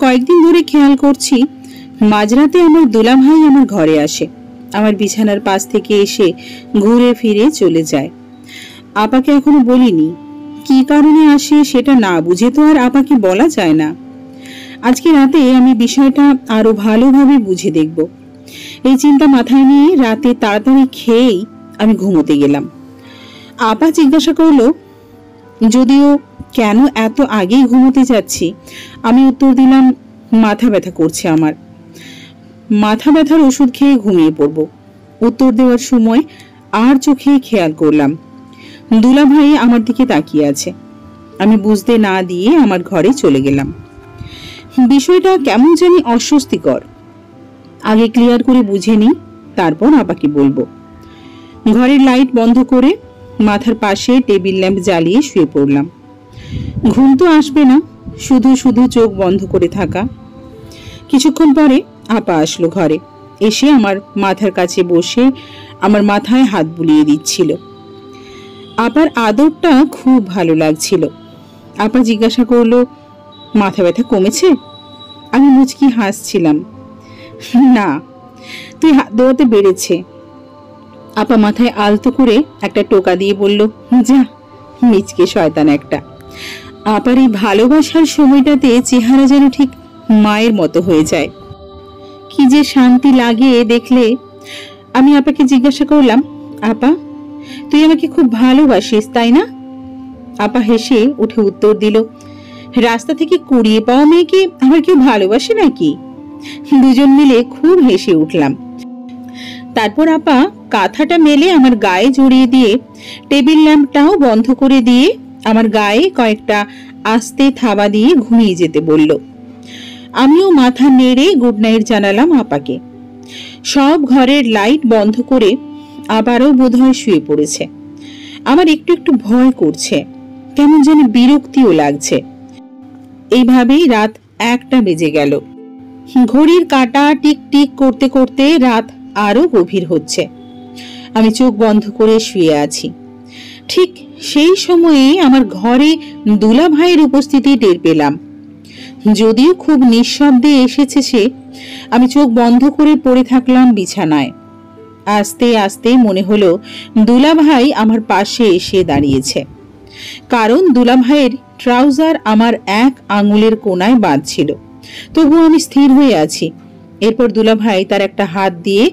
কয়েকদিন ধরে খেয়াল করছি মাঝরাতে আমার দুলাভাই আমার ঘরে আসে, আমার বিছানার পাশ থেকে এসে ঘুরে ফিরে চলে যায়। আপাকে এখনো বলিনি, কি কারণে আসে সেটা না বুঝে তো আর আপাকে বলা যায় না। আজকে রাতে আমি বিষয়টা আরো ভালোভাবে বুঝে দেখব, এই চিন্তা মাথায় নিয়ে রাতে তাড়াতাড়ি খেয়েই আমি ঘুমোতে গেলাম। আপা জিজ্ঞাসা করলো যদিও কেন এত আগেই ঘুমোতে যাচ্ছি। আমি উত্তর দিলাম, মাথা ব্যথা করছে আমার, মাথা ব্যথার ওষুধ খেয়ে ঘুমিয়ে পড়ব। উত্তর দেওয়ার সময় আর চোখে খেয়াল করলাম দুলাভাই আমার দিকে তাকিয়ে আছে। আমি বুঝতে না দিয়ে আমার ঘরে চলে গেলাম। বিষয়টা কেমন জানি অস্বস্তিকর, আগে ক্লিয়ার করে বুঝে নিই, তারপর আপাকে বলবো। ঘরের লাইট বন্ধ করে মাথার পাশে টেবিল ল্যাম্প জ্বালিয়ে শুয়ে পড়লাম। ঘুম তো আসবে না, শুধু শুধু চোখ বন্ধ করে থাকা। কিছুক্ষণ পরে আপা আসলো ঘরে, এসে আমার মাথার কাছে বসে আমার মাথায় হাত বুলিয়ে দিচ্ছিল। আপার আদরটা খুব ভালো লাগছিল। আপা জিজ্ঞাসা করলো, মাথা ব্যথা কমেছে? আমি মুচকি হাসছিলাম, না, তুই হাত দেওয়াতে বেড়েছে। আপা মাথায় আলতো করে একটা টোকা দিয়ে বলল, যা মিচকে শয়তান একটা। আপার এই ভালোবাসার সময়টাতে চেহারা যেন ঠিক মায়ের মতো হয়ে যায়, কি যে শান্তি লাগে দেখলে। আমি আপাকে জিজ্ঞাসা করলাম, আপা তুই আমাকে খুব ভালোবাসিস তাই না? আপা হেসে উঠে উত্তর দিল, রাস্তা থেকে কুড়িয়ে পাওয়া মেয়েকে আমার কেউ ভালোবাসে নাকি? দুজন মিলে খুব হেসে উঠলাম। তারপর আপা কাঁথাটা মেলে আমার গায়ে জড়িয়ে দিয়ে টেবিল ল্যাম্পটাও বন্ধ করে দিয়ে আমার গায়ে কয়েকটা আস্তে থাবা দিয়ে ঘুমিয়ে যেতে বলল। আমিও মাথা নেড়ে গুড নাইট জানালাম আপাকে। সব ঘরের লাইট বন্ধ করে আবারও বোধহয় শুয়ে পড়েছে। আমার একটু একটু ভয় করছে, কেমন যেন বিরক্তিও লাগছে। এইভাবেই রাত 1টা বেজে গেল। ঘড়ির কাঁটা টিক টিক করতে করতে রাত আরো গভীর হচ্ছে। আমি চোখ বন্ধ করে শুয়ে আছি। ঠিক সেই সময়ে আমার ঘরে দুলা ভাইয়ের উপস্থিতি টের পেলাম। যদিও খুব নিঃশব্দে এসেছে সে, আমি চোখ বন্ধ করে পড়ে থাকলাম বিছানায়। আস্তে আস্তে মনে হলো দুলা ভাই আমার পাশে এসে দাঁড়িয়েছে, কারণ দুলা ভাইয়ের ট্রাউজার আমার এক আঙুলের কোনায় বাঁধছিল। তবু আমি স্থির হয়ে আছি। এরপর দুলা ভাই তার একটা হাত দিয়ে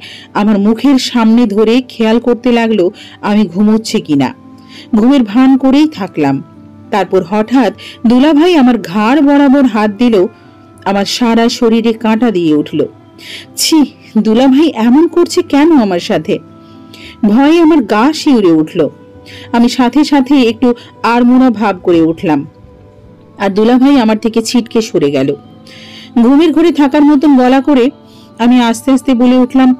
আমার মুখের সামনে ধরে খেয়াল করতে লাগলো আমি ঘুমোচ্ছি কিনা। ঘুমের ভান করেই থাকলাম। তারপর হঠাৎ দুলা ভাই আমার ঘাড় বরাবর হাত দিল, আমার সারা শরীরে কাঁটা দিয়ে উঠল। ছি, দুলা ভাই এমন করছে কেন আমার সাথে? ভয়ে আমার গা শিউরে উঠল। আমি সাথে সাথে একটু আড়মোড়া ভাব করে উঠলাম, আর দুলা ভাই আমার থেকে ছিটকে সরে গেল। ঘুমের ঘরে থাকার মতন গলা করে আমি আস্তে আস্তে বলে উঠলাম,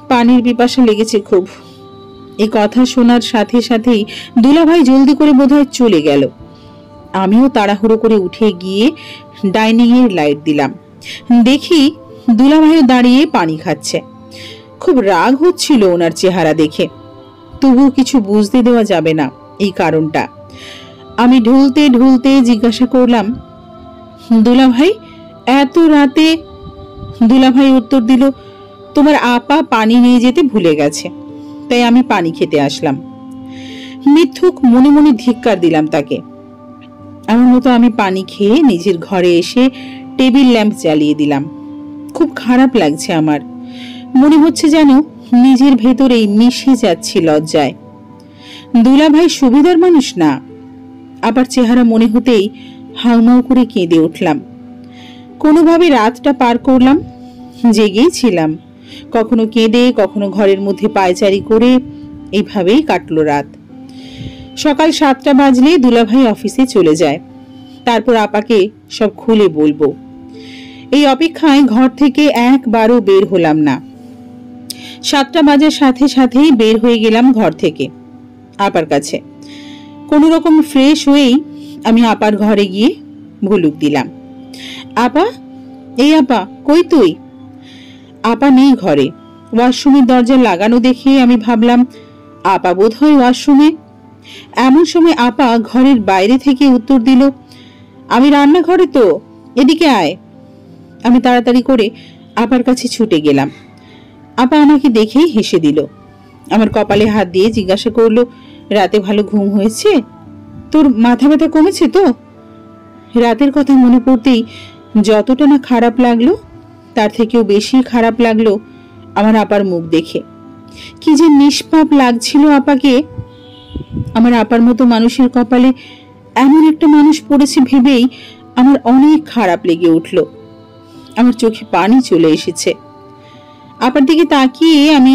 পানির পিপাসা লেগেছে খুব। এই কথা শোনার সাথে সাথেই দুলা ভাই জলদি করে বোধহয় চলে গেল। আমিও তাড়াহুড়ো করে উঠে গিয়ে ডাইনিং এর লাইট দিলাম। দেখি দুলা ভাইও দাঁড়িয়ে পানি খাচ্ছে। খুব রাগ হচ্ছিল ওনার চেহারা দেখে, তবু কিছু বুঝতে দেওয়া যাবে না এই কারণটা। আমি ঢুলতে ঢুলতে জিজ্ঞাসা করলাম, দুলা ভাই এত রাতে? দুলা ভাই উত্তর দিল, তোমার আপা পানি নিয়ে যেতে ভুলে গেছে, তাই আমি পানি খেতে আসলাম। মিথ্যুক মনে মনে ধিক্কার দিলাম তাকে। আমার মতো আমি পানি খেয়ে নিজের ঘরে এসে টেবিল ল্যাম্প জ্বালিয়ে দিলাম। খুব খারাপ লাগছে আমার, মনে হচ্ছে যেন নিজের ভেতরেই মিশে যাচ্ছি লজ্জায়। দুলা ভাই সুবিধার মানুষ না। আবার চেহারা মনে হতেই হাউমাউ করে কেঁদে উঠলাম। কোনোভাবে রাতটা পার করলাম, জেগেই ছিলাম। কখনো কেঁদে, কখনো ঘরের মধ্যে পায়চারি করে, এইভাবেই কাটলো রাত। সকাল 7টা বাজলে দুলাভাই অফিসে চলে যায়। তারপর আপাকে সব খুলে বলবো। এই অপেক্ষায় ঘর থেকে একবারও বের হলাম না। 7টা বাজার সাথে সাথেই বের হয়ে গেলাম ঘর থেকে আপার কাছে। কোনো রকম ফ্রেশ হয়েই আমি আপার ঘরে গিয়ে ভুলুক দিলাম, আপা, এই আপা, কই তুই? আপা নেই ঘরে। ওয়াশরুমের দরজা লাগানো দেখে আমি ভাবলাম আপা বোধহয় ওয়াশরুমে। এমন সময় আপা ঘরের বাইরে থেকে উত্তর দিল, আমি রান্নাঘরে তো, এদিকে আয়। আমি তাড়াতাড়ি করে আপার কাছে ছুটে গেলাম। আপা আমাকে দেখেই হেসে দিল। আমার কপালে হাত দিয়ে জিজ্ঞাসা করলো, রাতে ভালো ঘুম হয়েছে? তোর মাথা ব্যথা কমেছে তো? রাতের কথা মনে পড়তেই যতটা না খারাপ লাগলো, তার থেকেও বেশি খারাপ লাগলো আমার আপার মুখ দেখে। কি যে নিষ্পাপ লাগছিল আপাকে। আমার আপার মতো মানুষের কপালে এমন একটা মানুষ পড়েছে ভেবেই আমার অনেক খারাপ লেগে উঠল। আমার চোখে পানি চলে এসেছে। আপার দিকে তাকিয়ে আমি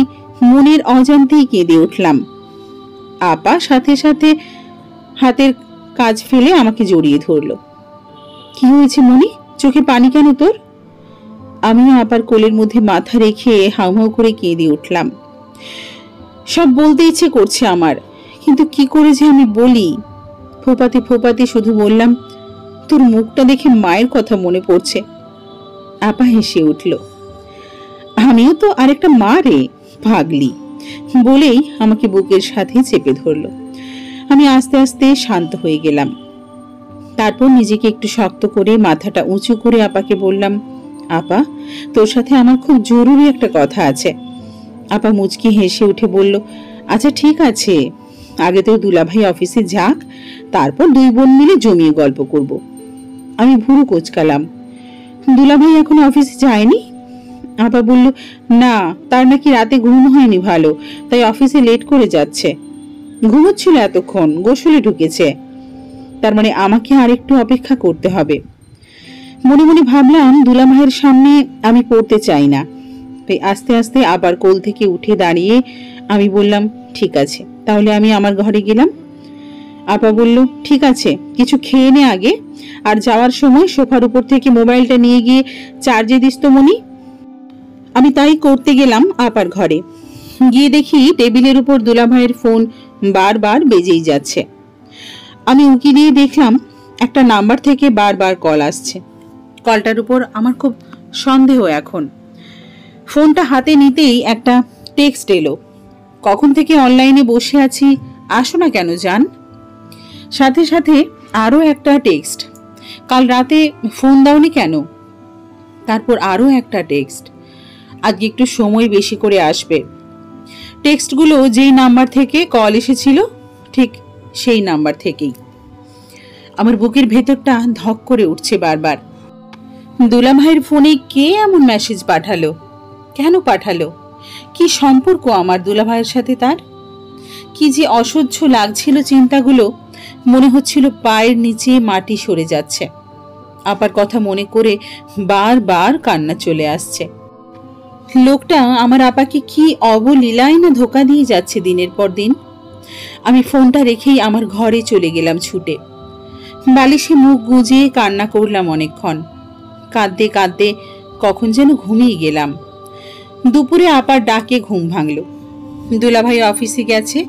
মনের অজান্তেই কেঁদে উঠলাম। আপা সাথে সাথে হাতের কাজ ফেলে আমাকে জড়িয়ে ধরলো। কি হয়েছে মনি, চোখে পানি কেন তোর? আমিও আপার কোলের মধ্যে মাথা রেখে হাউমাউ করে কেঁদে উঠলাম। সব বলতে ইচ্ছে করছে আমার, কিন্তু কি করে যে আমি বলি। ফোপাতে ফোপাতে শুধু বললাম, তোর মুখটা দেখে মায়ের কথা মনে পড়ছে। আপা হেসে উঠল। আমিও তো আরেকটা মা রে, ভাগলি, বলেই আমাকে বুকের সাথে চেপে ধরল। আমি আস্তে আস্তে শান্ত হয়ে গেলাম। তারপর নিজেকে একটু শক্ত করে মাথাটা উঁচু করে আপাকে বললাম, আপা, তোর সাথে আমার খুব জরুরি একটা কথা আছে। আপা মুচকি হেসে উঠে বলল, আচ্ছা ঠিক আছে, আগে তো দুলাভাই অফিসে যাক, তারপর দুই বোন মিলে জমিয়ে গল্প করব। আমি ভুরু কোচকালাম। দুলাভাই এখন অফিসে যায়নি? আপা বলল, না, তার নাকি রাতে ঘুম হয়নি ভালো, তাই অফিসে লেট করে যাচ্ছে। ঘুমোচ্ছিল এতক্ষণ, গোসলে ঢুকেছে। তার মানে আমাকে আর একটু অপেক্ষা করতে হবে। মনে মনে ভাবলাম দুলাভাইয়ের সামনে আমি পড়তে চাই না, তাই আস্তে আস্তে আবার কোল থেকে উঠে দাঁড়িয়ে আমি বললাম, ঠিক আছে, তাহলে আমি আমার ঘরে গেলাম। আপা বলল, ঠিক আছে, কিছু খেয়ে নে আগে, আর যাওয়ার সময় সোফার উপর থেকে মোবাইলটা নিয়ে গিয়ে চার্জে দিস তো মনি। আমি তাই করতে গেলাম আপার ঘরে। গিয়ে দেখি টেবিলের উপর দুলাভাইয়ের ফোন বারবার বেজেই যাচ্ছে। আমি উকি দিয়ে দেখলাম একটা নাম্বার থেকে বারবার কল আসছে। কলটার উপর আমার খুব সন্দেহ এখন। ফোনটা হাতে নিতেই একটা টেক্সট এলো, কখন থেকে অনলাইনে বসে আছি, আসো না কেন জান। সাথে সাথে আরও একটা টেক্সট, কাল রাতে ফোন দাওনি কেন। তারপর আরও একটা টেক্সট, আজকে একটু সময় বেশি করে আসবে। টেক্সটগুলো যেই নাম্বার থেকে কল এসেছিল ঠিক সেই নাম্বার থেকেই। আমার বুকের ভেতরটা ধক করে উঠছে বারবার। দুলাভাইয়ের ফোনে কে এমন মেসেজ পাঠালো? কেন পাঠালো? কি সম্পর্ক আমার দুলাভাইয়ের সাথে তার? কি যে অসহ্য লাগছিল চিন্তাগুলো, মনে হচ্ছিল পায়ের নিচে মাটি সরে যাচ্ছে। আপার কথা মনে করে বারবার কান্না চলে আসছে। লোকটা আমার আপাকে কি অবলীলায় না ধোকা দিয়ে যাচ্ছে দিনের পর দিন। আমি ফোনটা রেখেই আমার ঘরে চলে গেলাম ছুটে। বালিশে মুখ গুজে কান্না করলাম অনেকক্ষণ। কাঁদতে কাঁদতে কখন যেন ঘুমিয়ে গেলাম। দুপুরে আপার ডাকে ঘুম ভাঙল। দুলাভাই অফিসে গেছে।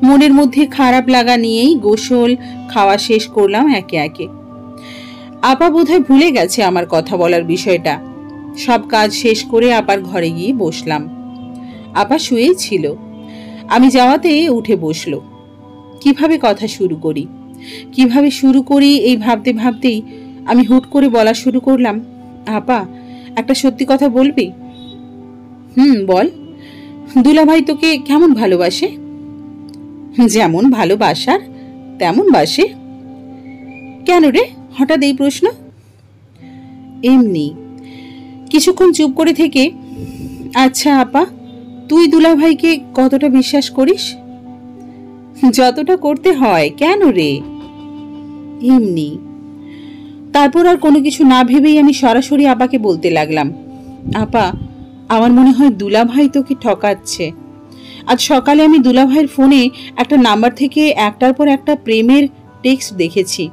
মনের মধ্যে খারাপ লাগা নিয়েই গোসল খাওয়া শেষ করলাম একে একে। আপা বোধহয় ভুলে গেছে আমার কথা বলার বিষয়টা। সব কাজ শেষ করে আপার ঘরে গিয়ে বসলাম। আপা শুয়েই ছিল। আমি যাওয়াতে উঠে বসলো। কিভাবে কথা শুরু করি এই ভাবতে ভাবতেই আমি হুট করে বলা শুরু করলাম, আপা, একটা সত্যি কথা বলবি? বল। দুলাভাই তোকে কেমন ভালোবাসে? যেমন ভালোবাসার তেমন বাসে। কেন রে হঠাৎ এই প্রশ্ন? এমনি। কিছুক্ষণ চুপ করে থেকে, আচ্ছা আপা, তুই দুলাভাইকে কতটা বিশ্বাস করিস? যতটা করতে হয়। কেন রে? এমনি। তারপর আর কোনো কিছু না ভেবেই আমি সরাসরি আপাকে বলতে লাগলাম, আপা, আমার মনে হয় দুলাভাই তোকে ঠকাচ্ছে। আজ সকালে আমি দুলাভাইয়ের ফোনে একটা নাম্বার থেকে একটার পর একটা প্রেমের টেক্সট দেখেছি,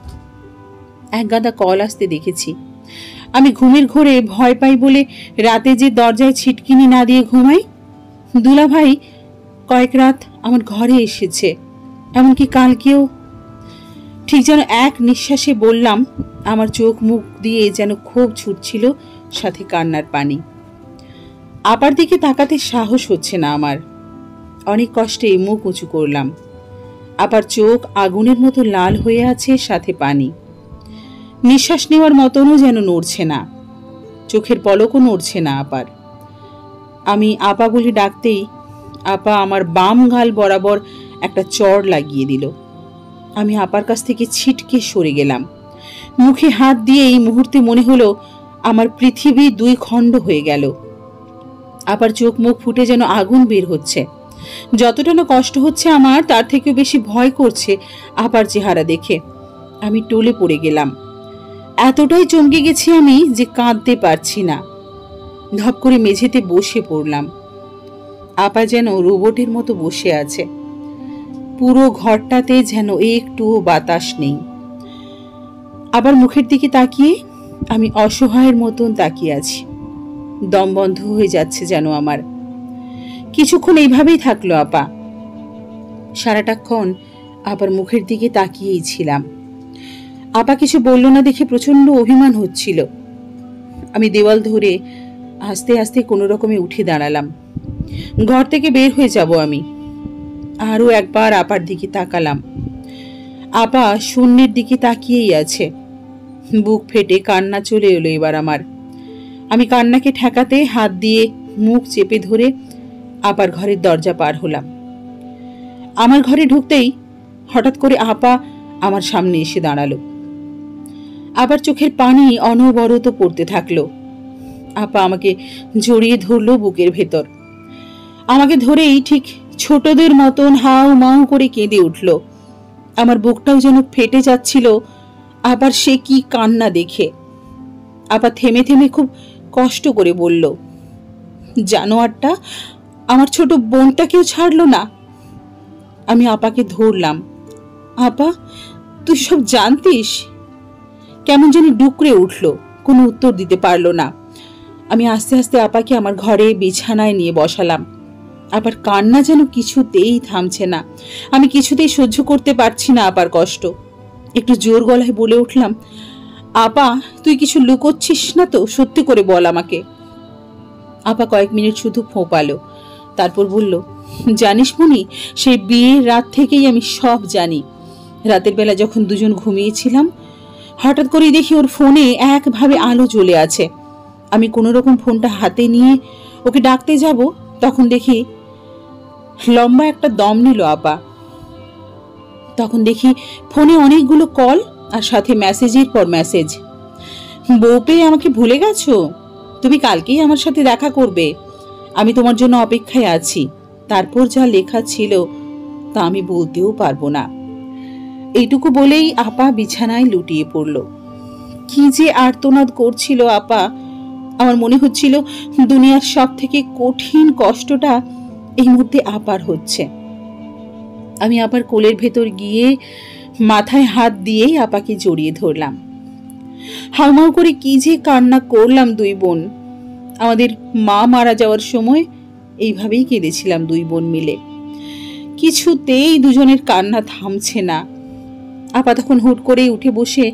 একগাদা কল আসতে দেখেছি। আমি ঘুমের ঘোরে ভয় পাই বলে রাতে যে দরজায় ছিটকিনি না দিয়ে ঘুমাই, দুলাভাই কয়েক রাত আমার ঘরে এসেছে, এমনকি কালকেও। ঠিক যেন এক নিঃশ্বাসে বললাম, আমার চোখ মুখ দিয়ে যেন ক্ষোভ ছুটছিল, সাথে কান্নার পানি। আপার দিকে তাকাতে সাহস হচ্ছে না আমার। অনেক কষ্টে মুখ উঁচু করলাম। আপার চোখ আগুনের মতো লাল হয়ে আছে, সাথে পানি। নিঃশ্বাস নেওয়ার মতনও যেন নড়ছে না, চোখের পলকও নড়ছে না আপার। আমি আপা বলে ডাকতেই আপা আমার বাম গাল বরাবর একটা চড় লাগিয়ে দিল। আমি আপার কাছ থেকে ছিটকে সরে গেলাম। মুখে হাত দিয়ে এই মুহূর্তে মনে হলো আমার পৃথিবী দুই খণ্ড হয়ে গেল। আপার চোখ মুখ ফুটে যেন আগুন বের হচ্ছে। যতটা না কষ্ট হচ্ছে আমার, তার থেকেও বেশি ভয় করছে আপার চেহারা দেখে। আমি টলে পড়ে গেলাম। এতটাই চমকে গেছি আমি যে কাঁদতে পারছি না। ধপ করে মেঝেতে বসে পড়লাম। আপা যেন রোবটের মতো বসে আছে। পুরো ঘরটাতে যেন একটুও বাতাস নেই। আবার মুখের দিকে তাকিয়ে আমি অসহায়ের মতন তাকিয়ে আছি। দম বন্ধ হয়ে যাচ্ছে যেন আমার। কিছুক্ষণ এইভাবেই থাকলো আপা। সারাটাক্ষণ আবার মুখের দিকে তাকিয়েই ছিলাম। আপা কিছু বলল না দেখে প্রচন্ড অভিমান হচ্ছিল। আমি দেওয়াল ধরে আস্তে আস্তে কোনো রকমে উঠে দাঁড়ালাম। ঘর থেকে বের হয়ে যাব আমি। আরো একবার আপার দিকে তাকালাম। আপা শূন্যের দিকে তাকিয়েই আছে। বুক ফেটে কান্না চলে এলো এবার আমার। আমি কান্নাকে ঠেকাতে হাত দিয়ে মুখ চেপে ধরে আপার ঘরের দরজা পার হলাম। আমার ঘরে ঢুকতেই হঠাৎ করে আপা আমার সামনে এসে দাঁড়ালো। আবার চোখের পানি অনবরত পড়তে থাকলো। আপা আমাকে জড়িয়ে ধরলো বুকের ভেতর। আমাকে ধরেই ঠিক ছোটদের মতন হাউ মাউ করে কেঁদে উঠল। আমার বুকটাও যেন ফেটে যাচ্ছিল আবার সে কি কান্না দেখে। আপা থেমে থেমে খুব কষ্ট করে বলল, জানোয়ারটা আমার ছোট বোনটাকেও ছাড়লো না। আমি আপাকে ধরলাম। আপা, তুই সব জানতিস? কেমন যেন ডুকরে উঠল, কোনো উত্তর দিতে পারলো না। আমি আস্তে আস্তে আপাকে আমার ঘরে বিছানায় নিয়ে বসালাম। আপার কান্না যেন কিছুতেই থামছে না। আমি কিছুতেই সহ্য করতে পারছি না আপার কষ্ট। একটু জোর গলায় বলে উঠলাম, আপা তুই কিছু লুকোচ্ছিস না তো? সত্যি করে বল আমাকে। আপা কয়েক মিনিট শুধু ফোঁপালো, তারপর বলল, জানিস মনি, সেই বিয়ের রাত থেকেই আমি সব জানি। রাতের বেলা যখন দুজন ঘুমিয়েছিলাম, হঠাৎ করে দেখি ওর ফোনে একভাবে আলো জ্বলে আছে। আমি কোনো রকম ফোনটা হাতে নিয়ে ওকে ডাকতে যাব, তখন দেখি লম্বা একটা দম নিল আপা। তখন দেখি ফোনে অনেকগুলো কল আর সাথে মেসেজের পর মেসেজ। বউ পেয়ে আমাকে ভুলে গেছো? তুমি কালকেই আমার সাথে দেখা করবে, আমি তোমার জন্য অপেক্ষায় আছি। তারপর যা লেখা ছিল তা আমি বলতেও পারবো না। এইটুকু বলেই আপা বিছানায় লুটিয়ে পড়ল। কি যে আর্তনাদ করছিল আপা! আমার মনে হচ্ছিল দুনিয়ার সব থেকে কঠিন কষ্টটা এই মুহূর্তে আপার হচ্ছে। আমি আপার কোলের ভেতর গিয়ে মাথায় হাত দিয়েই আপাকে জড়িয়ে ধরলাম। হাউমাউ করে কি যে কান্না করলাম দুই বোন। আমাদের মা মারা যাওয়ার সময় এইভাবেই কেঁদেছিলাম দুই বোন মিলে। কিছুতেই দুজনের কান্না থামছে না। আপা তখন হুট করেই উঠে বসে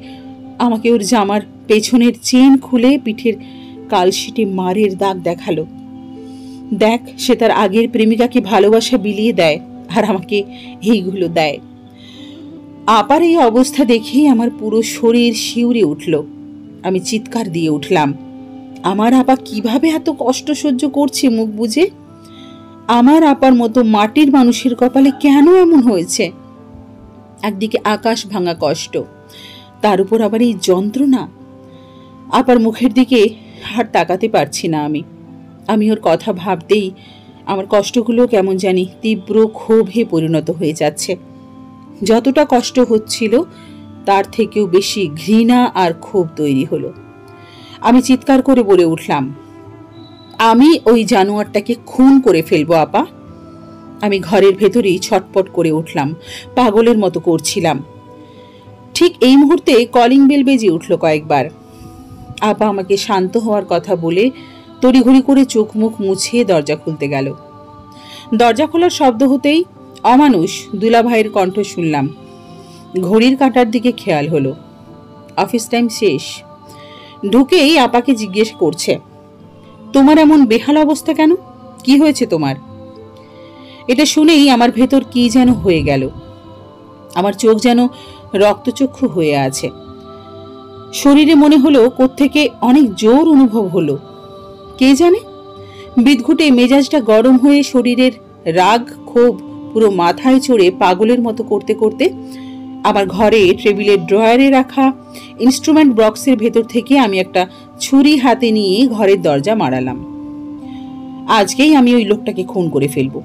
আমাকে ওর জামার পেছনের চেন খুলে পিঠের কালশিটে মারের দাগ দেখালো। দেখ, সে তার আগের প্রেমিকাকে ভালোবাসা বিলিয়ে দেয় আর আমাকে এইগুলো দেয়। আপার এই অবস্থা দেখেই আমার পুরো শরীর শিউরে উঠল। আমি চিৎকার দিয়ে উঠলাম, আমার আপা কিভাবে এত কষ্ট সহ্য করছে মুখ বুঝে? আমার আপার মতো মাটির মানুষের কপালে কেন এমন হয়েছে? একদিকে আকাশ ভাঙা কষ্ট, তার উপর আবার এই যন্ত্রণা। আপার মুখের দিকে আর তাকাতে পারছি না আমি ওর কথা ভাবতেই আমার কষ্টগুলো কেমন জানি তীব্র ক্ষোভে পরিণত হয়ে যাচ্ছে। যতটা কষ্ট হচ্ছিল তার থেকেও বেশি ঘৃণা আর ক্ষোভ তৈরি হলো। আমি চিৎকার করে বলে উঠলাম, আমি ওই জানোয়ারটাকে খুন করে ফেলবো আপা। আমি ঘরের ভেতরেই ছটপট করে উঠলাম, পাগলের মতো করছিলাম। ঠিক এই মুহূর্তে কলিং বেল বেজে উঠল কয়েকবার। আপা আমাকে শান্ত হওয়ার কথা বলে তড়িঘড়ি করে চোখ মুখ মুছে দরজা খুলতে গেল। দরজা খোলার শব্দ হতেই অমানুষ দুলাভাইয়ের কণ্ঠ শুনলাম। ঘড়ির কাঁটার দিকে খেয়াল হলো, অফিস টাইম শেষ। ঢুকেই আপাকে জিজ্ঞেস করছে, তোমার এমন বেহাল অবস্থা কেন? কি হয়েছে তোমার? এটা শুনেই আমার ভেতর কি যেন হয়ে গেল। আমার চোখ যেন রক্তচক্ষু হয়ে আছে। শরীরে মনে হলো কোত্থেকে অনেক জোর অনুভব হলো, কে জানে। বিদঘুটে মেজাজটা গরম হয়ে শরীরের রাগ ক্ষোভ পুরো মাথায় চড়ে পাগলের মতো করতে করতে আমার ঘরে টেবিলের ড্রয়ারে রাখা ইনস্ট্রুমেন্ট বক্সের ভেতর থেকে আমি একটা ছুরি হাতে নিয়ে ঘরের দরজা মারালাম। আজকেই আমি ওই লোকটাকে খুন করে ফেলবো।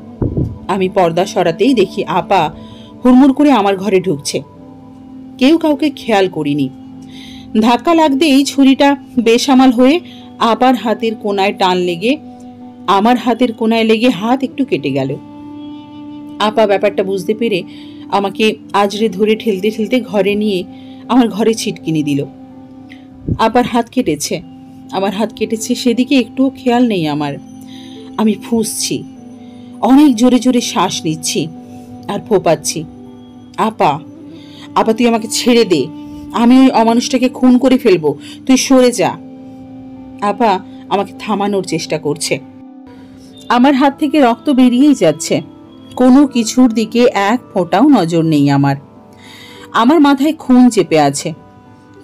আমি পর্দা সরাতেই দেখি আপা হুড়মুড় করে আমার ঘরে ঢুকছে। কেউ কাউকে খেয়াল করিনি। ধাক্কা লাগতেই ছুরিটা বেসামাল হয়ে আপার হাতের কোনায় টান লেগে আমার হাতের কোনায় লেগে হাত একটু কেটে গেল। আপা ব্যাপারটা বুঝতে পেরে আমাকে আজরে ধরে ঠেলতে ঠেলতে ঘরে নিয়ে আমার ঘরে ছিটকিনি দিল। আপার হাত কেটেছে, আমার হাত কেটেছে সেদিকে একটু খেয়াল নেই আমার। আমি ফুঁসছি, অনেক জোরে জোরে শ্বাস নিচ্ছি আর ফোপাচ্ছি। আপা, আপা তুই আমাকে ছেড়ে দে, আমি ওই অমানুষটাকে খুন করে ফেলবো, তুই সরে যা। আপা আমাকে থামানোর চেষ্টা করছে। আমার হাত থেকে রক্ত বেরিয়েই যাচ্ছে, কোনো কিছুর দিকে এক ফোঁটাও নজর নেই আমার। আমার মাথায় খুন চেপে আছে,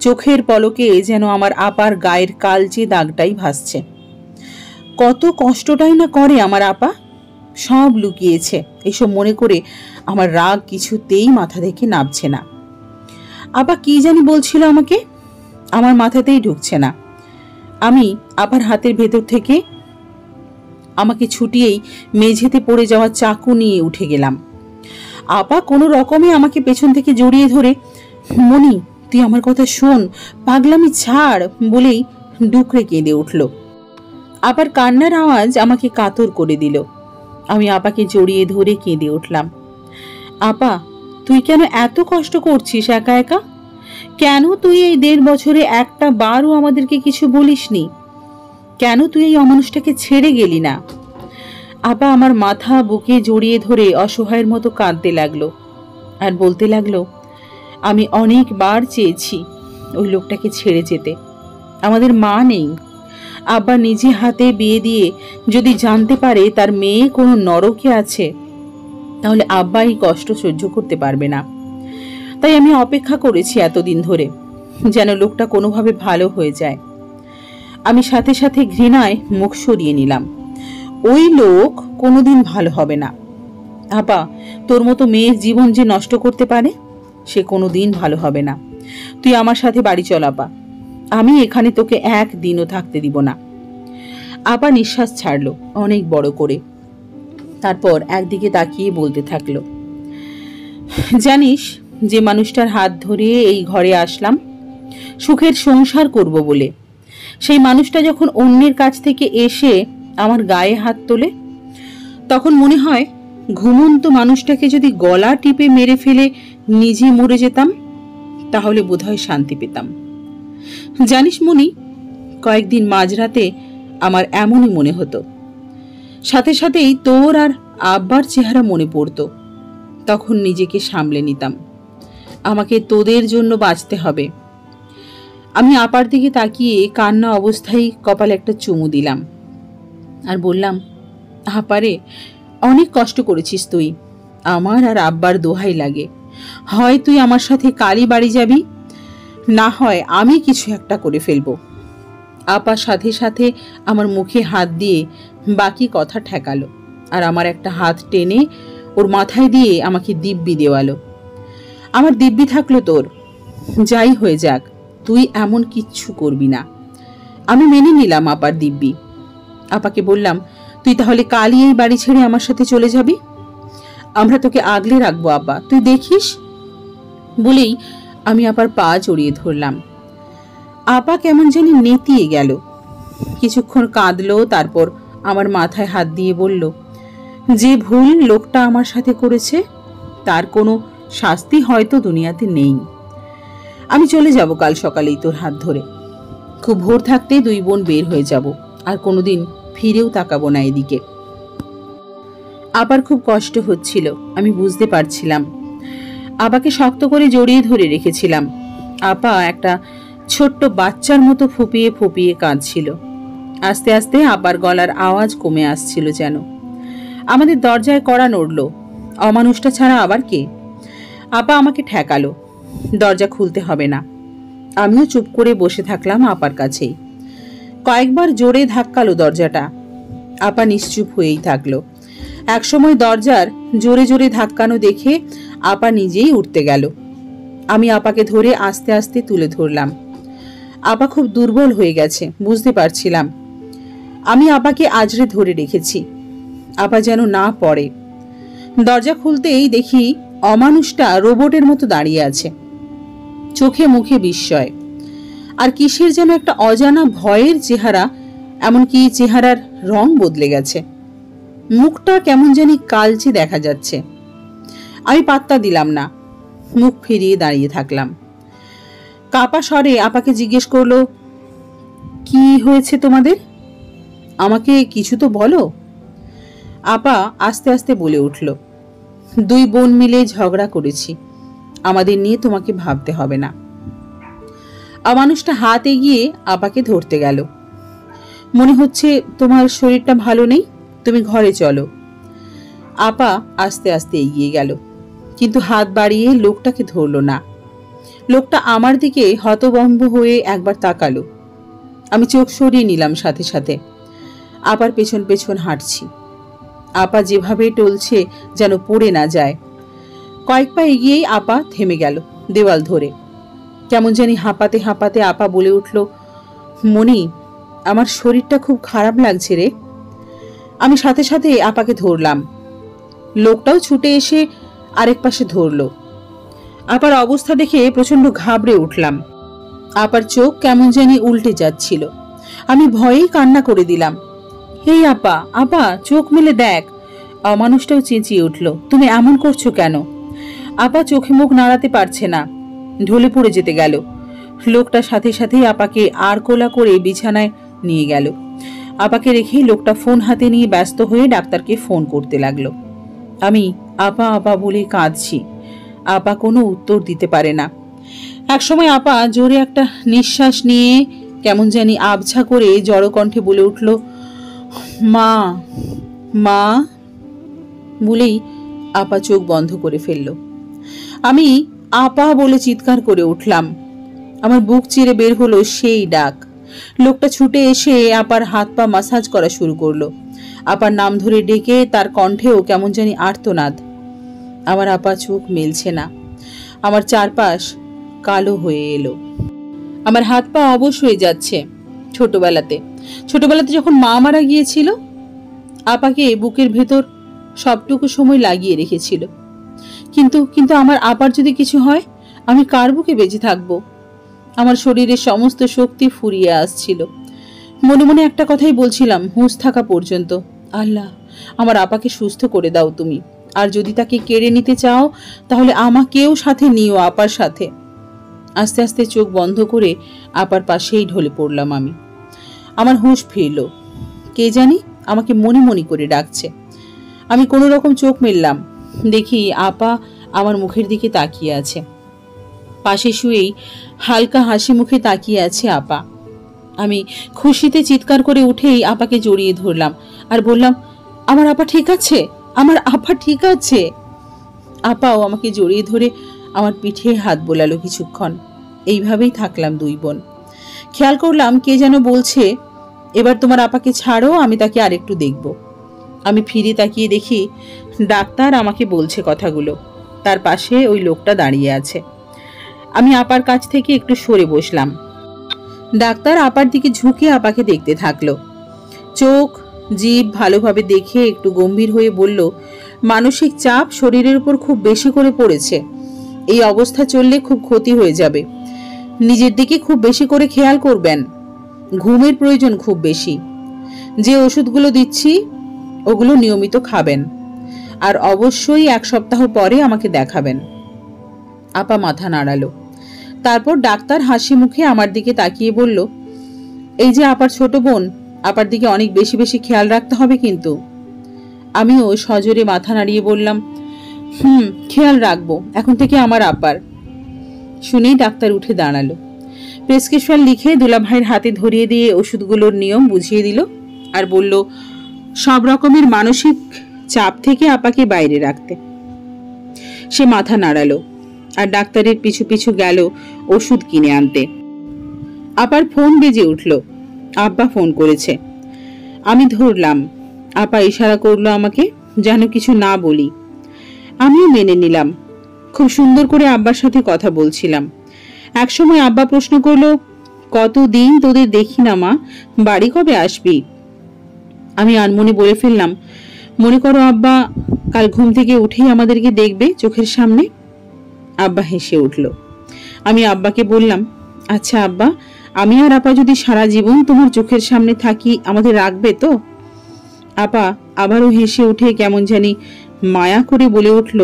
চোখের পলকে যেন আমার আপার গায়ের কালচে দাগটাই ভাসছে। কত কষ্টটাই না করে আমার আপা, সব লুকিয়েছে এসব মনে করে আমার রাগ কিছুতেই মাথা থেকে নামছে না। আপা কি জানি বলছিল আমাকে, আমার মাথাতেই ঢুকছে না। আমি আপার হাতের ভেতর থেকে আমাকে ছুটিয়েই মেঝেতে পড়ে যাওয়া চাকু নিয়ে উঠে গেলাম। আপা কোনো রকমে আমাকে পেছন থেকে জড়িয়ে ধরে, মনি তুই আমার কথা শোন, পাগলামি ছাড় বলেই ডুকরে কেঁদে উঠল। আপার কান্নার আওয়াজ আমাকে কাতর করে দিল। আমি আপাকে জড়িয়ে ধরে কেঁদে উঠলাম। আপা তুই কেন এত কষ্ট করছিস একা একা? কেন তুই এই 1.5 বছরে একটা বারও আমাদেরকে কিছু বলিসনি? কেন তুই এই অমানুষটাকে ছেড়ে গেলি না? আপা আমার মাথা বুকে জড়িয়ে ধরে অসহায়ের মতো কাঁদতে লাগলো আর বলতে লাগলো, আমি অনেকবার চেয়েছি ওই লোকটাকে ছেড়ে যেতে, আমাদের মা নেই। আব্বা নিজে হাতে বিয়ে দিয়ে যদি জানতে পারে তার মেয়ে কোনো নরকে আছে, তাহলে আব্বা এই কষ্ট সহ্য করতে পারবে না। তাই আমি অপেক্ষা করেছি এতদিন ধরে, যেন লোকটা কোনোভাবে ভালো হয়ে যায়। আমি সাথে সাথে ঘৃণায় মুখ সরিয়ে নিলাম। ওই লোক কোনোদিন ভালো হবে না। আপা তোর মতো মেয়ের জীবন যে নষ্ট করতে পারে সে কোনোদিন ভালো হবে না। তুই আমার সাথে বাড়ি চল আপা, আমি এখানে তোকে একদিনও থাকতে দিব না। আপা নিঃশ্বাস ছাড়লো অনেক বড় করে, তারপর একদিকে তাকিয়ে বলতে থাকলো, জানিস যে মানুষটার হাত ধরে এই ঘরে আসলাম সুখের সংসার করব বলে, সেই মানুষটা যখন অন্যের কাছ থেকে এসে আমার গায়ে হাত তোলে, তখন মনে হয় ঘুমন্ত মানুষটাকে যদি গলা টিপে মেরে ফেলে নিজে মরে যেতাম তাহলে বোধহয় শান্তি পেতাম। জানিস মনি, কয়েকদিন মাঝরাতে আমার এমনই মনে হতো, সাথে সাথেই তোর আর আব্বার চেহারা মনে পড়তো। তখন নিজেকে সামলে নিতাম, আমাকে তোদের জন্য বাঁচতে হবে। আমি আপার দিকে তাকিয়ে কান্না অবস্থায় কপালে একটা চুমু দিলাম আর বললাম, আপারে অনেক কষ্ট করেছিস তুই, আমার আর আব্বার দোহাই লাগে, হয় তুই আমার সাথে কালী বাড়ি যাবি, না হয় আমি কিছু একটা করে ফেলবো। আপা সাথে সাথে আমার মুখে হাত দিয়ে বাকি কথা ঠেকালো আর আমার একটা হাত টেনে ওর মাথায় দিয়ে আমাকে দিব্যি দেওয়ালো। আমার দিব্যি থাকলো তোর, যাই হয়ে যাক তুই এমন কিচ্ছু করবি না। আমি মেনে নিলাম আপার দিব্যি। আপাকে বললাম, তুই তাহলে কালই এই বাড়ি ছেড়ে আমার সাথে চলে যাবি, আমরা তোকে আগলে রাখবো আপা, তুই দেখিস। বলেই আমি আপার পা জড়িয়ে ধরলাম। আপা কেমন জানি নেতিয়ে গেল, কিছুক্ষণ কাঁদলো, তারপর আমার মাথায় হাত দিয়ে বলল, যে ভুল লোকটা আমার সাথে করেছে তার কোনো শাস্তি হয়তো দুনিয়াতে নেই। আমি চলে যাব কাল সকালেই তোর হাত ধরে, খুব ভোর থাকতে দুই বোন বের হয়ে যাব, আর কোনোদিন ফিরেও তাকাবো না এদিকে। আপার খুব কষ্ট হচ্ছিল, আমি বুঝতে পারছিলাম। আপাকে শক্ত করে জড়িয়ে ধরে রেখেছিলাম। আপা একটা ছোট্ট বাচ্চার মতো ফুপিয়ে ফুপিয়ে কাঁদছিল। আস্তে আস্তে আপার গলার আওয়াজ কমে আসছিল যেন। আমাদের দরজায় কড়া নড়ল, অমানুষটা ছাড়া আবার কে? আপা আমাকে ঠেকালো, দরজা খুলতে হবে না। আমিও চুপ করে বসে থাকলাম আপার কাছেই। কয়েকবার জোরে ধাক্কালো দরজাটা। আপা নিশ্চুপ হয়েই থাকলো। একসময় দরজার জোরে জোরে ধাক্কানো দেখে আপা নিজেই উঠতে গেল। আমি আপাকে ধরে আস্তে আস্তে তুলে ধরলাম। আপা খুব দুর্বল হয়ে গেছে, বুঝতে পারছিলাম। আমি আপাকে আজরে ধরে রেখেছি, আপা যেন না পড়ে। দরজা খুলতেই দেখি অমানুষটা রোবটের মতো দাঁড়িয়ে আছে, চোখে মুখে বিস্ময় আর কিসের যেন একটা অজানা ভয়ের চেহারা। এমনকি চেহারার রং বদলে গেছে, মুখটা কেমন জানি কালচে দেখা যাচ্ছে। আমি পাত্তা দিলাম না, মুখ ফিরিয়ে দাঁড়িয়ে থাকলাম। কাপা স্বরে আপাকে জিজ্ঞেস করলো, কি হয়েছে তোমাদের? আমাকে কিছু তো বলো। আপা আস্তে আস্তে বলে উঠল, দুই বোন মিলে ঝগড়া করেছি, আমাদের নিয়ে তোমাকে ভাবতে হবে না। মানুষটা হাত এগিয়ে আপাকে ধরতে গেল। মনে হচ্ছে তোমার শরীরটা ভালো নেই, তুমি ঘরে চলো। আপা আস্তে আস্তে এগিয়ে গেল, কিন্তু হাত বাড়িয়ে লোকটাকে ধরল না। লোকটা আমার দিকে হতভম্ব হয়ে একবার তাকালো। আমি চোখ সরিয়ে নিলাম সাথে সাথে। আপার পেছন পেছন হাঁটছি। আপা যেভাবে টলছে যেন পড়ে না যায়। কয়েক পা এগিয়েই আপা থেমে গেল দেওয়াল ধরে। কেমন জানি হাঁপাতে হাঁপাতে আপা বলে উঠল, মনি, আমার শরীরটা খুব খারাপ লাগছে রে। আমি সাথে সাথে আপাকে ধরলাম। লোকটাও ছুটে এসে আরেক পাশে ধরল। আপার অবস্থা দেখে প্রচন্ড ঘাবড়ে উঠলাম। আপার চোখ কেমন জানি উল্টে যাচ্ছিল। আমি ভয়েই কান্না করে দিলাম, এই আপা, আপা চোখ মেলে দেখ। মানুষটাও চেঁচিয়ে উঠল, তুমি এমন করছো কেন? আপা চোখে মুখ নাড়াতে পারছে না, ঢলে পড়ে যেতে গেল। লোকটা সাথে সাথেই আপাকে আর কোলা করে বিছানায় নিয়ে গেল। আপাকে রেখে লোকটা ফোন হাতে নিয়ে ব্যস্ত হয়ে ডাক্তারকে ফোন করতে লাগলো। আমি আপা আপা বলে কাঁদছি। আপা কোনো উত্তর দিতে পারে না। একসময় আপা জোরে একটা নিঃশ্বাস নিয়ে কেমন জানি আবছা করে জড়কণ্ঠে বলে উঠল, মা মা বলেই আপা চোখ বন্ধ করে ফেলল। আমি আপা বলে চিৎকার করে উঠলাম। আমার বুক চিরে বের হলো সেই ডাক। লোকটা ছুটে এসে আপার হাত পা মাসাজ করা শুরু করলো। আপার নাম ধরে ডেকে তার কণ্ঠেও কেমন জানি আর্তনাদ। আমার আপা চোখ মেলছে না। আমার চারপাশ কালো হয়ে এলো। আমার হাত পা অবশ হয়ে যাচ্ছে। ছোটবেলাতে যখন মা মারা গিয়েছিল, আপাকে বুকের ভেতর সবটুকু সময় লাগিয়ে রেখেছিল। কিন্তু আমার আপার যদি কিছু হয়, আমি কার বুকে বেঁচে থাকবো? আমার শরীরের সমস্ত শক্তি ফুরিয়ে আসছিল। মনে মনে একটা কথাই বলছিলাম হুঁশ থাকা পর্যন্ত, আল্লাহ, আমার আপাকে সুস্থ করে দাও তুমি। আর যদি তাকে কেড়ে নিতে চাও, তাহলে আমাকেও সাথে নিও আপার সাথে। আস্তে আস্তে চোখ বন্ধ করে আপার পাশেই ঢলে পড়লাম আমি। আমার হুঁশ ফিরল। কে জানি আমাকে মনে মনে করে ডাকছে। আমি কোনো রকম চোখ মেললাম। দেখি আপা আমার মুখের দিকে তাকিয়ে আছে। পাশে শুয়েই হালকা হাসি মুখে তাকিয়ে আছে আপা। আমি খুশিতে চিৎকার করে উঠেই আপাকে জড়িয়ে ধরলাম আর বললাম, আমার আপা ঠিক আছে, আমার আপা ঠিক আছে। আপাও আমাকে জড়িয়ে ধরে আমার পিঠে হাত বোলালো কিছুক্ষণ। এইভাবেই থাকলাম দুই বোন। খেয়াল করলাম কে যেন বলছে, এবার তোমার আপাকে ছাড়ো, আমি তাকে আরেকটু দেখব। আমি ফিরে তাকিয়ে দেখি ডাক্তার আমাকে বলছে কথাগুলো। তার পাশে ওই লোকটা দাঁড়িয়ে আছে। আমি আপার কাছ থেকে একটু সরে বসলাম। ডাক্তার আপার দিকে ঝুঁকে আপাকে দেখতে থাকলো। চোখ জিভ ভালোভাবে দেখে একটু গম্ভীর হয়ে বলল, মানসিক চাপ শরীরের উপর খুব বেশি করে পড়েছে। এই অবস্থা চললে খুব ক্ষতি হয়ে যাবে। নিজের দিকে খুব বেশি করে খেয়াল করবেন। ঘুমের প্রয়োজন খুব বেশি। যে ওষুধগুলো দিচ্ছি ওগুলো নিয়মিত খাবেন। আর অবশ্যই 1 সপ্তাহ পরে আমাকে দেখাবেন। আপা মাথা নাড়ালো। তারপর ডাক্তার হাসি মুখে আমার দিকে তাকিয়ে বলল, এই যে আপার ছোট বোন, আপার দিকে অনেক বেশি বেশি খেয়াল রাখতে হবে কিন্তু। আমিও সজোরে মাথা নাড়িয়ে বললাম, খেয়াল রাখবো, এখন থেকে আমার আপার। শুনেই ডাক্তার উঠে দাঁড়ালো। প্রেসক্রিপশন লিখে দুলাভাইয়ের হাতে ধরিয়ে দিয়ে ওষুধগুলোর নিয়ম বুঝিয়ে দিল আর বলল, সব রকমের মানসিক চাপ থেকে আপাকে বাইরে রাখতে। সে মাথা নাড়ালো আর ডাক্তারের পিছু পিছু গেল ওষুধ কিনে আনতে। আপার ফোন বেজে উঠল। আব্বা ফোন করেছে। আমি ধরলাম। আপা ইশারা করলো আমাকে যেন কিছু না বলি। আমিও মেনে নিলাম। খুব সুন্দর করে আব্বার সাথে কথা বলছিলাম। একসময় আব্বা প্রশ্ন করলো, কতদিন তোদের দেখি না মা, বাড়ি কবে আসবি? আমি আনমনে বলে ফেললাম, মনে করো আব্বা কাল ঘুম থেকে উঠেই আমাদেরকে দেখবে চোখের সামনে। আব্বা হেসে উঠল। আমি আব্বাকে বললাম, আচ্ছা আব্বা, আমি আর আপা যদি সারা জীবন তোমার চোখের সামনে থাকি, আমাদের রাখবে তো? আপা আবারও হেসে উঠে কেমন জানি মায়া করে বলে উঠল,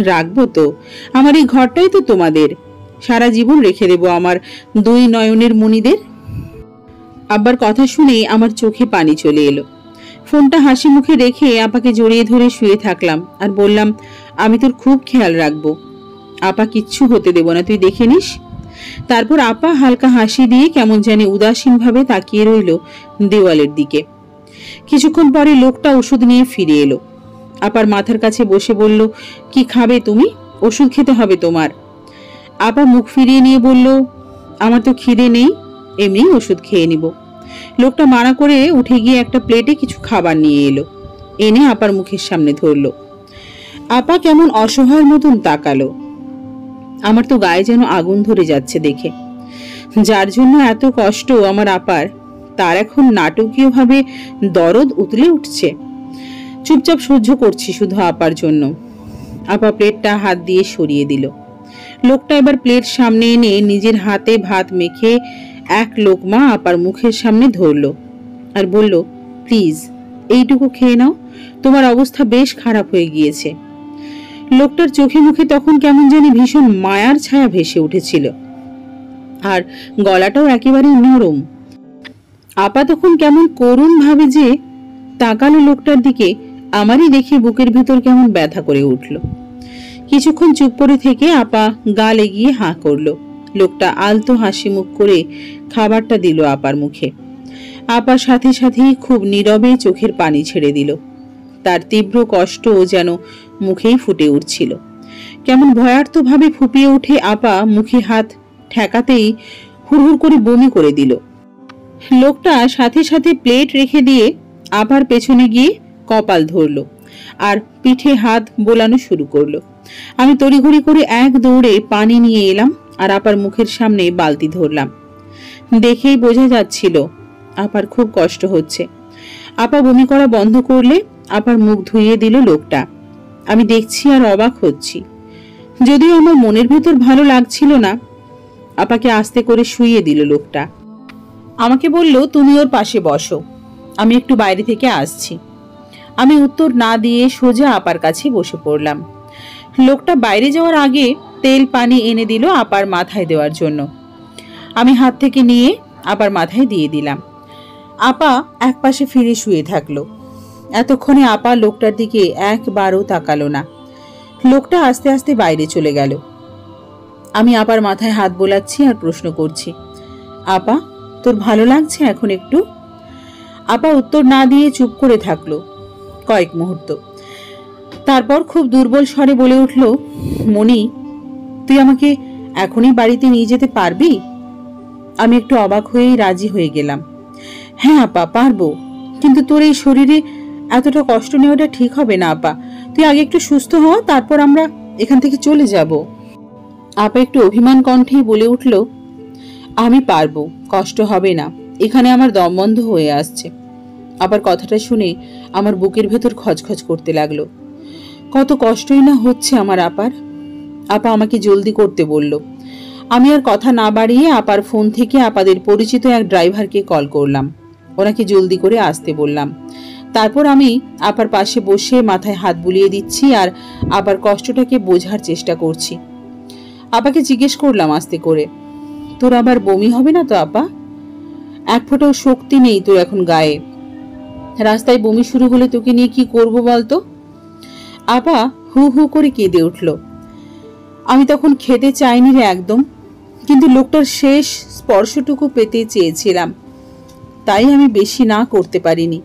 রাখবো তো, আমার এই ঘরটাই তো তোমাদের, সারা জীবন রেখে দেব আমার দুই নয়নের মণিদের। আব্বার কথা শুনে আমার চোখে পানি চলে এলো। ফোনটা হাসি মুখে রেখে আপাকে জড়িয়ে ধরে শুয়ে থাকলাম আর বললাম, আমি তোর খুব খেয়াল রাখবো আপা, কিচ্ছু হতে দেব না, তুই দেখে নিস। তারপর আপা হালকা হাসি দিয়ে কেমন জানি উদাসীন ভাবে তাকিয়ে রইল দেওয়ালের দিকে। কিছুক্ষণ পরে লোকটা ওষুধ নিয়ে ফিরে এলো। আপার মাথার কাছে বসে বলল, কি খাবে তুমি? ওষুধ খেতে হবে তোমার। আপা মুখ ফিরিয়ে নিয়ে বলল, আমার তো খিদে নেই, এমনি ওষুধ খেয়ে নিব। লোকটা মানা করে উঠে গিয়ে একটা প্লেটে কিছু খাবার নিয়ে এলো, এনে আপার মুখের সামনে ধরল। আপা কেমন অসহায়ের মতন তাকালো। আমার তো গায়ে যেন আগুন ধরে যাচ্ছে দেখে। যার জন্য এত কষ্ট আমার আপার, তার এখন নাটকীয়ভাবে দরদ উতলে উঠছে। চুপচাপ সহ্য করছি শুধু আপার জন্য। আপা প্লেটটা হাত দিয়ে সরিয়ে দিল। লোকটা এবার প্লেট সামনে এনে নিজের হাতে ভাত মেখে এক লোকমা আপার মুখের সামনে ধরল আর বলল, প্লিজ এইটুকু খেয়ে নাও, তোমার অবস্থা বেশ খারাপ হয়ে গিয়েছে। লোকটার চোখে মুখে তখন কেমন জানি ভীষণ মায়ার ছায়া ভেসে উঠেছিল, আর গলাটাও একেবারে নরম। আপা তখন কেমন করুণ ভাবে যে তাকালো লোকটার দিকে, আমারই দেখে বুকের ভেতর কেমন ব্যথা করে উঠল। কিছুক্ষণ চুপ করে থেকে আপা গাল এগিয়ে হাঁ করলো। লোকটা আলতো হাসি মুখ করে খাবারটা দিল আপার মুখে। আপার সাথে সাথেই খুব নীরবে চোখের পানি ছেড়ে দিল। তার তীব্র কষ্ট যেন মুখেই ফুটে উঠছিল। কেমন ভয়ার্থ ভাবে ফুপিয়ে উঠে আপা মুখে হাত ঠেকাতেই হুড়হুড় করে বমি করে দিল। লোকটা সাথে সাথে প্লেট রেখে দিয়ে আপার পেছনে গিয়ে কপাল ধরল আর পিঠে হাত বোলানো শুরু করলো। আমি তড়িঘড়ি করে এক দৌড়ে পানি নিয়ে এলাম আর আপার মুখের সামনে বালতি ধরলাম। দেখেই বোঝা যাচ্ছিল আপার খুব কষ্ট হচ্ছে। আপা বমি করা বন্ধ করলে আপার মুখ ধুইয়ে দিল লোকটা। আমি দেখছি আর অবাক হচ্ছি। যদিও আমার মনের ভেতর ভালো লাগছিল না। আপাকে আস্তে করে শুইয়ে দিল লোকটা। আমাকে বলল, তুমি ওর পাশে বসো, আমি একটু বাইরে থেকে আসছি। আমি উত্তর না দিয়ে সোজা আপার কাছে বসে পড়লাম। লোকটা বাইরে যাওয়ার আগে তেল পানি এনে দিল আপার মাথায় দেওয়ার জন্য। আমি হাত থেকে নিয়ে আপার মাথায় দিয়ে দিলাম। আপা এক পাশে ফিরে শুয়ে থাকলো। এতক্ষণে আপা লোকটার দিকে একবারও তাকালো না। লোকটা আস্তে আস্তে বাইরে চলে গেল। আমি আপার মাথায় হাত বোলাচ্ছি আর প্রশ্ন করছি, আপা তোর ভালো লাগছে এখন একটু? আপা উত্তর না দিয়ে চুপ করে থাকলো কয়েক মুহূর্ত। তারপর খুব দুর্বল স্বরে বলে উঠল, মনি, তুই আমাকে এখনই বাড়িতে নিয়ে যেতে পারবি? আমি একটু অবাক হয়েই রাজি হয়ে গেলাম। হ্যাঁ আপা, পারবো, কিন্তু তোর এই শরীরে এতটা কষ্ট নেওয়াটা ঠিক হবে না আপা। তুই আগে একটু সুস্থ হ, তারপর আমরা এখান থেকে চলে যাব। আপা একটু অভিমান কণ্ঠেই বলে উঠল, আমি পারবো, কষ্ট হবে না, এখানে আমার দম বন্ধ হয়ে আসছে। আবার কথাটা শুনে আমার বুকের ভেতর খচখচ করতে লাগলো। কত কষ্টই না হচ্ছে আমার আপার। আপা আমাকে জলদি করতে বলল। আমি আর কথা না বাড়িয়ে আপার ফোন থেকে আপাদের পরিচিত এক ড্রাইভারকে কল করলাম। ওনাকে জলদি করে আসতে বললাম। তারপর আমি আপার পাশে বসে মাথায় হাত বুলিয়ে দিচ্ছি আর আপার কষ্টটাকে বোঝার চেষ্টা করছি। আপাকে জিজ্ঞেস করলাম আস্তে করে, তোর আবার বমি হবে না তো আপা? এক ফোঁটাও শক্তি নেই তোর এখন গায়ে। রাস্তায় বমি শুরু হলে তোকে নিয়ে কি করব বলতো? আপা হু হু করে কেঁদে উঠল। আমি তখন খেতে চাইনি রে একদম, কিন্তু লোকটার শেষ স্পর্শটুকু পেতে চেয়েছিলাম, তাই আমি বেশি না করতে পারিনি।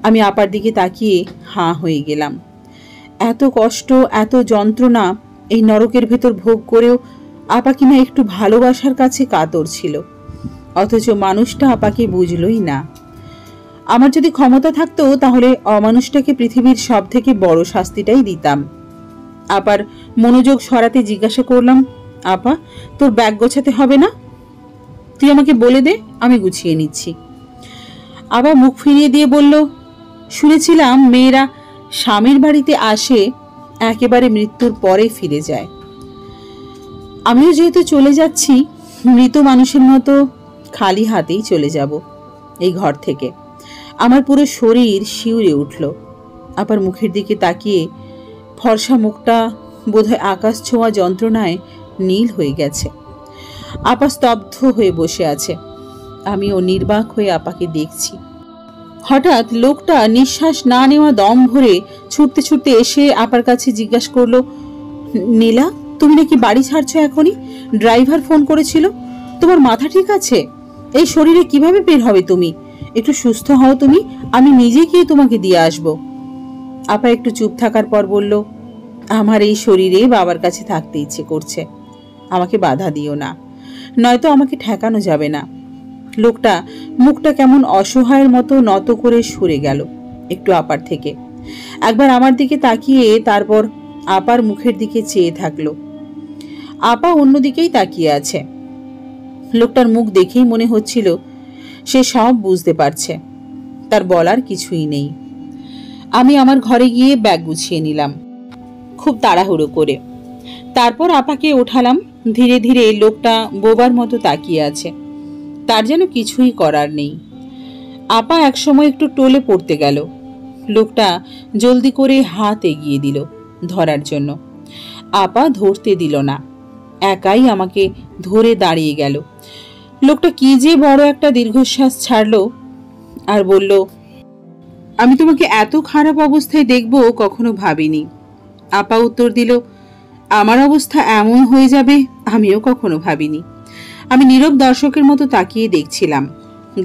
আমি আপার দিকে তাকিয়ে হাঁ হয়ে গেলাম। এত কষ্ট, এত যন্ত্রণা এই নরকের ভেতর ভোগ করেও আপা কিনা একটু ভালোবাসার কাছে কাতর ছিল। অথচ মানুষটা আপাকে বুঝলই না। আমার যদি ক্ষমতা থাকতো তাহলে অমানুষটাকে পৃথিবীর সব থেকে বড় শাস্তিটাই দিতাম। আপার মনোযোগ সরাতে জিজ্ঞাসা করলাম, আপা তোর ব্যাগ গোছাতে হবে না? তুই আমাকে বলে দে, আমি গুছিয়ে নিচ্ছি। আবার মুখ ফিরিয়ে দিয়ে বলল, শুনেছিলাম মেয়েরা স্বামীর বাড়িতে আসে একেবারে মৃত্যুর পরে ফিরে যায়। আমিও যেহেতু চলে যাচ্ছি, মৃত মানুষের মতো খালি হাতেই চলে যাব এই ঘর থেকে। আমার পুরো শরীর শিউরে উঠল। আপার মুখের দিকে তাকিয়ে ফর্সা মুখটা বোধহয় আকাশ ছোঁয়া যন্ত্রণায় নীল হয়ে গেছে। আপা স্তব্ধ হয়ে বসে আছে। আমিও নির্বাক হয়ে আপাকে দেখছি। হঠাৎ লোকটা নিঃশ্বাস না নেওয়া দম ভরে ছুটতে ছুটতে এসে আপার কাছে জিজ্ঞাসা করলো, নীলা তুমি নাকি বাড়ি ছাড়ছো এখনই? ড্রাইভার ফোন করেছিল। তোমার মাথা ঠিক আছে? এই শরীরে কিভাবে বের হবে তুমি? একটু সুস্থ হও তুমি, আমি নিজে গিয়ে তোমাকে দিয়ে আসবো। আপা একটু চুপ থাকার পর বলল, আমার এই শরীরে বাবার কাছে থাকতে ইচ্ছে করছে, আমাকে বাধা দিও না, নয়তো আমাকে ঠেকানো যাবে না। লোকটা মুখটা কেমন অসহায়ের মতো নত করে সরে গেল একটু আপার থেকে। একবার আমার দিকে তাকিয়ে তারপর আপার মুখের দিকে চেয়ে থাকলো। আপা অন্যদিকেই তাকিয়ে আছে। লোকটার মুখ দেখেই মনে হচ্ছিল সে সব বুঝতে পারছে, তার বলার কিছুই নেই। আমি আমার ঘরে গিয়ে ব্যাগ গুছিয়ে নিলাম খুব তাড়াহুড়ো করে। তারপর আপাকে ওঠালাম। ধীরে ধীরে লোকটা বোবার মতো তাকিয়ে আছে, তার যেন কিছুই করার নেই। আপা একসময় একটু টলে পড়তে গেল। লোকটা জলদি করে হাত এগিয়ে দিল ধরার জন্য। আপা ধরতে দিল না, একাই আমাকে ধরে দাঁড়িয়ে গেল। লোকটা কি যে বড় একটা দীর্ঘশ্বাস ছাড়লো আর বলল, আমি তোমাকে এত খারাপ অবস্থায় দেখবো কখনো ভাবিনি। আপা উত্তর দিল, আমার অবস্থা এমন হয়ে যাবে আমিও কখনো ভাবিনি। আমি নীরব দর্শকের মতো তাকিয়ে দেখছিলাম।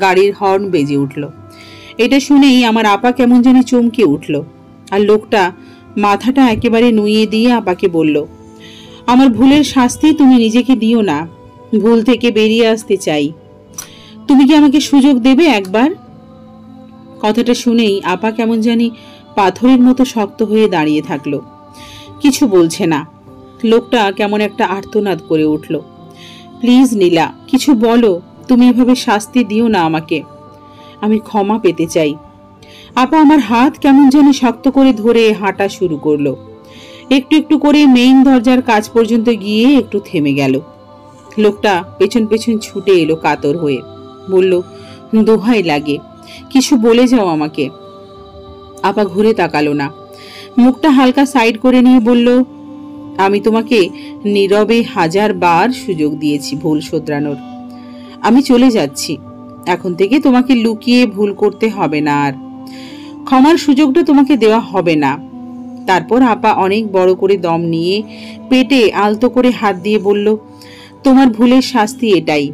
গাড়ির হর্ন বেজে উঠল। এটা শুনেই আমার আপা কেমন যেন চমকে উঠল। আর লোকটা মাথাটা একেবারে নুইয়ে দিয়ে আপাকে বলল, আমার ভুলের শাস্তি তুমি নিজেকে দিও না, ভুল থেকে বেরিয়ে আসতে চাই। তুমি কি আমাকে সুযোগ দেবে একবার? কথাটা শুনেই আপা কেমন জানি পাথরের মতো শক্ত হয়ে দাঁড়িয়ে থাকলো, কিছু বলছে না। লোকটা কেমন একটা আর্তনাদ করে উঠল, প্লিজ নীলা কিছু বলো, তুমি এভাবে শাস্তি দিও না আমাকে, আমি ক্ষমা পেতে চাই। আপা আমার হাত কেমন যেন শক্ত করে ধরে হাঁটা শুরু করলো। একটু একটু করে মেইন দরজার কাছ পর্যন্ত গিয়ে একটু থেমে গেল। লোকটা পেছন পেছন ছুটে এলো কাতর হয়ে, বলল, দোহাই লাগে কিছু বলে যাও আমাকে। আপা ঘুরে তাকালো না, মুখটা হালকা সাইড করে নিয়ে বলল, আমি তোমাকে নীরবে 1000 বার সুযোগ দিয়েছি ভুল শোধরানোর। আমি চলে যাচ্ছি, এখন থেকে তোমাকে লুকিয়ে ভুল করতে হবে না, আর ক্ষমার সুযোগটা তোমাকে দেওয়া হবে না। তারপর আপা অনেক বড় করে দম নিয়ে পেটে আলতো করে হাত দিয়ে বলল, তোমার ভুলের শাস্তি এটাই,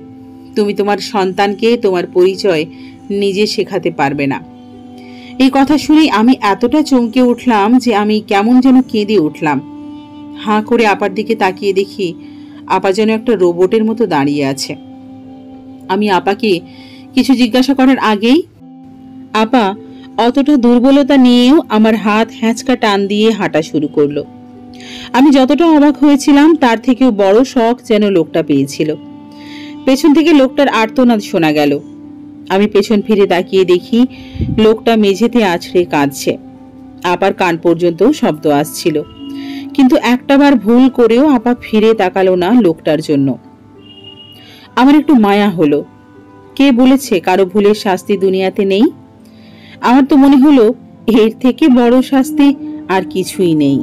তুমি তোমার সন্তানকে তোমার পরিচয় নিজে শেখাতে পারবে না। এই কথা শুনেই আমি এতটা চমকে উঠলাম যে আমি কেমন যেন কেঁদে উঠলাম। হাঁ করে আপার দিকে তাকিয়ে দেখি আপা যেন একটা রোবটের মতো দাঁড়িয়ে আছে। আমি আপাকে কিছু জিজ্ঞাসা করার আগেই আপা অতটা দুর্বলতা নিয়েও আমার হাত হ্যাঁচকা টান দিয়ে হাঁটা শুরু করলো। আমি যতটা অবাক হয়েছিলাম তার থেকেও বড় শখ যেন লোকটা পেয়েছিল। পেছন থেকে লোকটার আর্তনাদ শোনা গেল। আমি পেছন ফিরে তাকিয়ে দেখি লোকটা মেঝেতে আছড়ে কাঁদছে। আপার কান পর্যন্ত শব্দ আসছিল, কিন্তু একটাবার ভুল করেও আপা ফিরে তাকালো না লোকটার জন্য। আমার একটু মায়া হলো। কে বলেছে কারো ভুলের শাস্তি দুনিয়াতে নেই? আমার তো মনে হলো এর থেকে বড় শাস্তি আর কিছুই নেই।